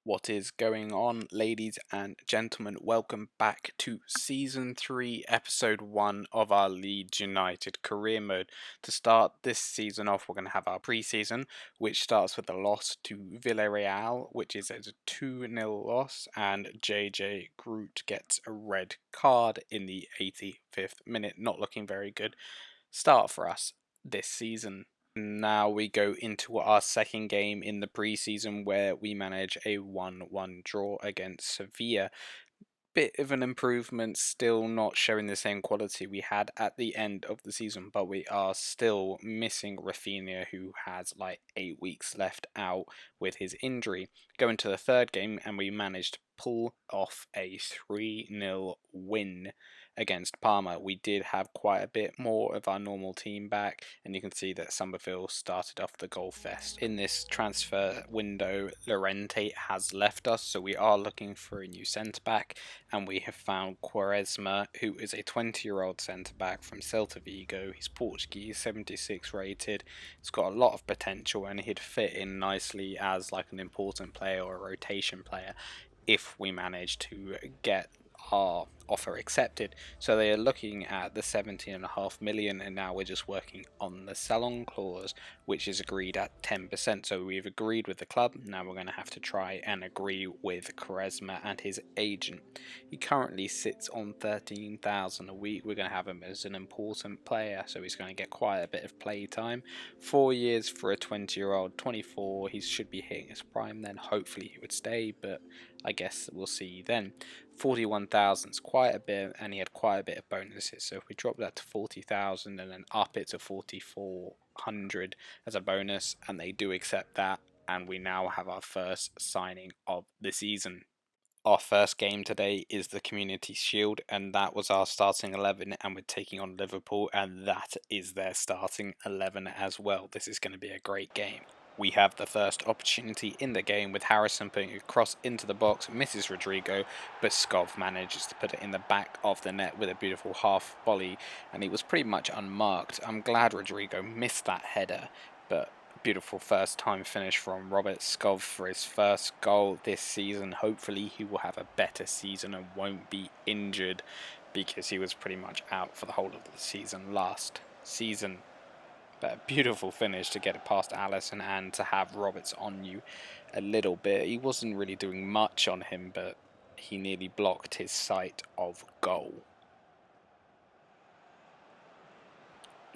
What is going on, ladies and gentlemen? Welcome back to Season 3, Episode 1 of our Leeds United career mode. To start this season off, we're going to have our pre-season, which starts with a loss to Villarreal, which is a 2-0 loss, and JJ Groot gets a red card in the 85th minute. Not looking very good start for us this season. Now we go into our second game in the preseason where we manage a 1-1 draw against Sevilla. Bit of an improvement, still not showing the same quality we had at the end of the season, but we are still missing Rafinha, who has like 8 weeks left out with his injury. Go into the third game and we managed to pull off a 3-0 win against Parma. We did have quite a bit more of our normal team back, and you can see that Somerville started off the goal fest. In this transfer window, Llorente has left us, so we are looking for a new centre back, and we have found Quaresma, who is a 20-year-old centre back from Celta Vigo. He's Portuguese, 76 rated. He's got a lot of potential, and he'd fit in nicely as like an important player or a rotation player if we manage to get our offer accepted. So they are looking at the 17.5 million, and now we're just working on the sell-on clause, which is agreed at 10%. So we've agreed with the club. Now we're going to have to try and agree with Quaresma and his agent. He currently sits on 13,000 a week. We're going to have him as an important player, so he's going to get quite a bit of play time. 4 years for a 20-year-old, 24. He should be hitting his prime then. Hopefully he would stay, but I guess we'll see then. 41,000 is quite a bit, and he had quite a bit of bonuses. So if we drop that to 40,000 and then up it to 4,400 as a bonus, and they do accept that, and we now have our first signing of the season. Our first game today is the Community Shield, and that was our starting 11, and we're taking on Liverpool, and that is their starting 11 as well. This is going to be a great game. We have the first opportunity in the game with Harrison putting a cross into the box, misses Rodrigo, but Skov manages to put it in the back of the net with a beautiful half volley, and he was pretty much unmarked. I'm glad Rodrigo missed that header, but beautiful first time finish from Robert Skov for his first goal this season. Hopefully he will have a better season and won't be injured, because he was pretty much out for the whole of the season last season. But a beautiful finish to get it past Allison and to have Roberts on you a little bit. He wasn't really doing much on him, but he nearly blocked his sight of goal.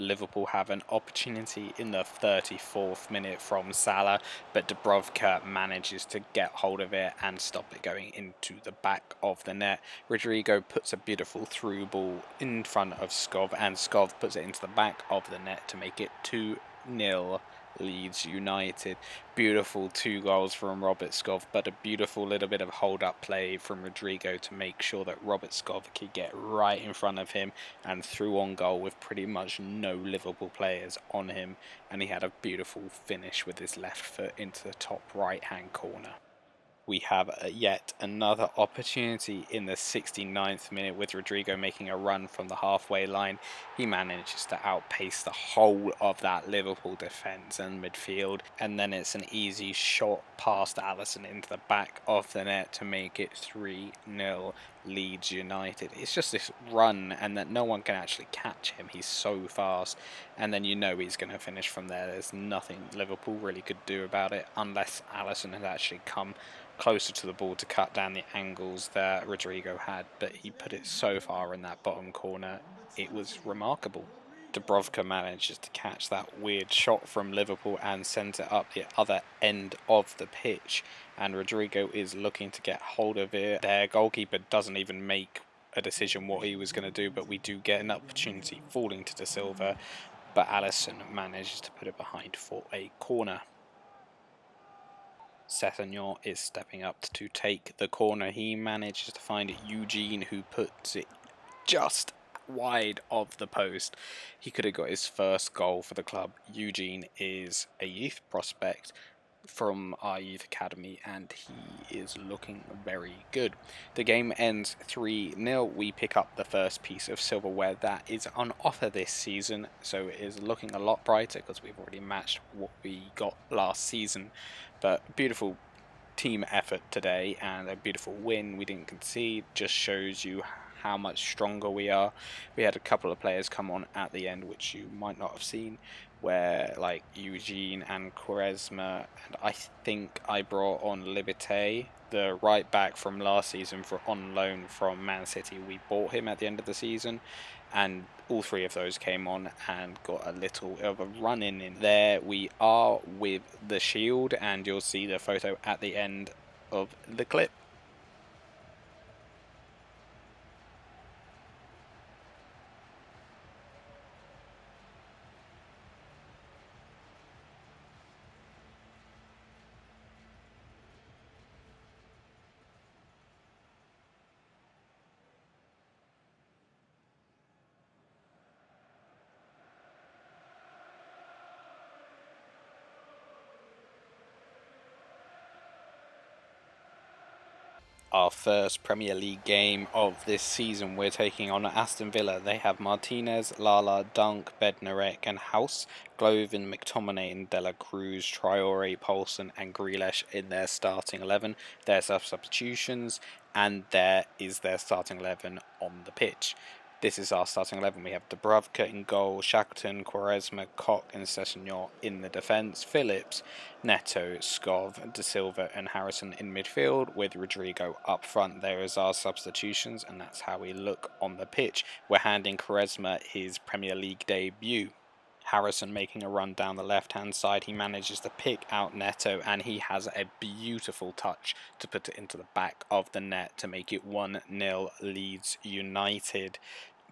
Liverpool have an opportunity in the 34th minute from Salah, but Dubravka manages to get hold of it and stop it going into the back of the net. Rodrigo puts a beautiful through ball in front of Skov, and Skov puts it into the back of the net to make it 2-0 Leeds United. Beautiful 2 goals from Robert Skov, but a beautiful little bit of hold-up play from Rodrigo to make sure that Robert Skov could get right in front of him and through on goal with pretty much no Liverpool players on him, and he had a beautiful finish with his left foot into the top right-hand corner. We have yet another opportunity in the 69th minute with Rodrigo making a run from the halfway line. He manages to outpace the whole of that Liverpool defence and midfield, and then it's an easy shot past Allison into the back of the net to make it 3-0 Leeds United. It's just this run, and that no one can actually catch him. He's so fast, and then you know he's going to finish from there. There's nothing Liverpool really could do about it unless Allison had actually come closer to the ball to cut down the angles that Rodrigo had, but he put it so far in that bottom corner, it was remarkable. Dubravka manages to catch that weird shot from Liverpool and sends it up the other end of the pitch, and Rodrigo is looking to get hold of it. Their goalkeeper doesn't even make a decision what he was going to do, but we do get an opportunity falling to De Silva, but Alisson manages to put it behind for a corner. Sessegnon is stepping up to take the corner. He manages to find Eugene, who puts it just wide of the post. He could have got his first goal for the club. Eugene is a youth prospect from our youth academy, and he is looking very good. The game ends 3-0. We pick up the first piece of silverware that is on offer this season, so it is looking a lot brighter because we've already matched what we got last season. But beautiful team effort today and a beautiful win. We didn't concede. Just shows you how much stronger we are. We had a couple of players come on at the end, which you might not have seen, where like Eugene and Quaresma, and I think I brought on Liberté, the right back from last season, for on loan from Man City. We bought him at the end of the season, and all three of those came on and got a little of a run in there. We are with the shield, and you'll see the photo at the end of the clip. Our first Premier League game of this season, we're taking on Aston Villa. They have Martinez, Lala, Dunk, Bednarek and House, Glovin, McTominay and Dela Cruz, Traore, Paulson and Grealish in their starting 11. There's our substitutions, and there is their starting 11 on the pitch. This is our starting 11. We have Dubravka in goal, Shackleton, Quaresma, Koch and Sessegnon in the defence, Phillips, Neto, Skov, De Silva and Harrison in midfield, with Rodrigo up front. There is our substitutions, and that's how we look on the pitch. We're handing Quaresma his Premier League debut. Harrison making a run down the left-hand side. He manages to pick out Neto, and he has a beautiful touch to put it into the back of the net to make it 1-0 Leeds United.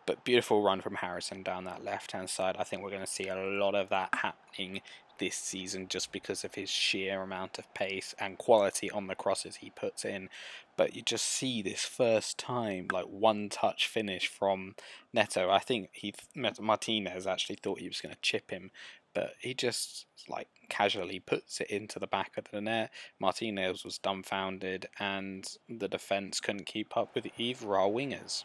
But beautiful run from Harrison down that left-hand side. I think we're going to see a lot of that happening this season just because of his sheer amount of pace and quality on the crosses he puts in. But you just see this first time, like, one-touch finish from Neto. I think Martinez actually thought he was going to chip him, but he just, like, casually puts it into the back of the net. Martinez was dumbfounded, and the defence couldn't keep up with either our wingers.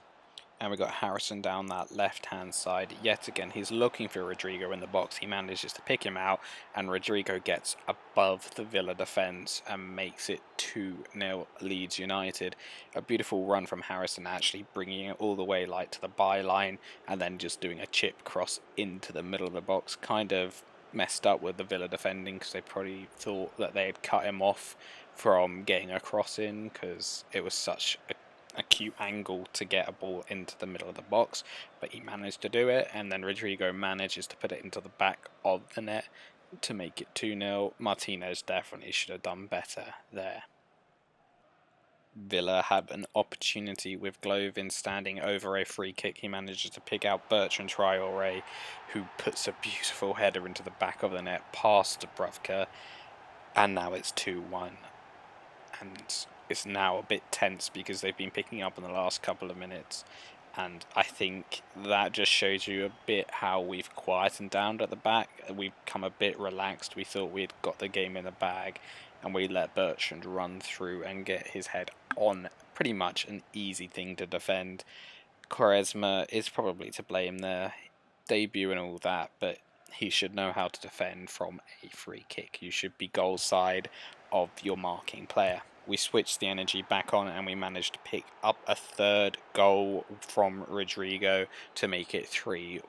And we got Harrison down that left-hand side. Yet again, he's looking for Rodrigo in the box. He manages to pick him out, and Rodrigo gets above the Villa defence and makes it 2-0 Leeds United. A beautiful run from Harrison, actually bringing it all the way like to the byline, and then just doing a chip cross into the middle of the box. Kind of messed up with the Villa defending, because they probably thought that they had cut him off from getting a cross in, because it was such a acute angle to get a ball into the middle of the box, but he managed to do it, and then Rodrigo manages to put it into the back of the net to make it 2-0. Martinez definitely should have done better there. Villa had an opportunity with Glovin standing over a free kick. He manages to pick out Bertrand Traore, who puts a beautiful header into the back of the net past Dubravka, and now it's 2-1. And it's now a bit tense because they've been picking up in the last couple of minutes, and I think that just shows you a bit how we've quietened down at the back. We've come a bit relaxed. We thought we'd got the game in the bag, and we let Bertrand run through and get his head on pretty much an easy thing to defend. Quaresma is probably to blame, their debut and all that, but he should know how to defend from a free kick. You should be goal side of your marking player. We switched the energy back on, and we managed to pick up a third goal from Rodrigo to make it 3-1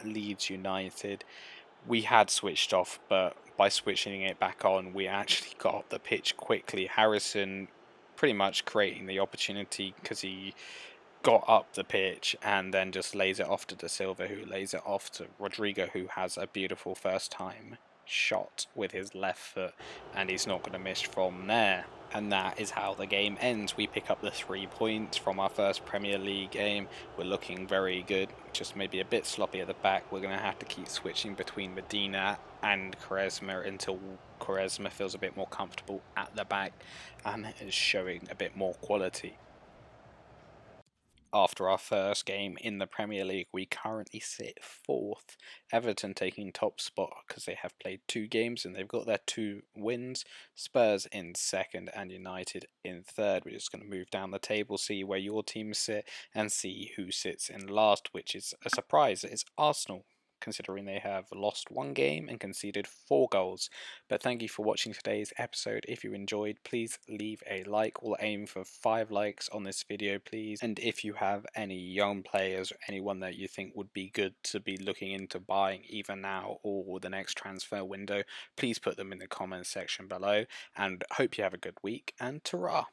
Leeds United. We had switched off, but by switching it back on, we actually got off the pitch quickly. Harrison pretty much creating the opportunity because he got up the pitch and then just lays it off to De Silva, who lays it off to Rodrigo, who has a beautiful first time shot with his left foot, and he's not going to miss from there. And that is how the game ends. We pick up the 3 points from our first Premier League game. We're looking very good, just maybe a bit sloppy at the back. We're going to have to keep switching between Medina and Quaresma until Quaresma feels a bit more comfortable at the back and is showing a bit more quality. After our first game in the Premier League, we currently sit fourth. Everton taking top spot because they have played 2 games and they've got their 2 wins. Spurs in second and United in third. We're just going to move down the table, see where your teams sit, and see who sits in last, which is a surprise. It's Arsenal considering they have lost one game and conceded 4 goals. But thank you for watching today's episode. If you enjoyed, please leave a like. We'll aim for 5 likes on this video, please. And if you have any young players or anyone that you think would be good to be looking into buying either now or the next transfer window, please put them in the comments section below. And hope you have a good week, and ta-ra!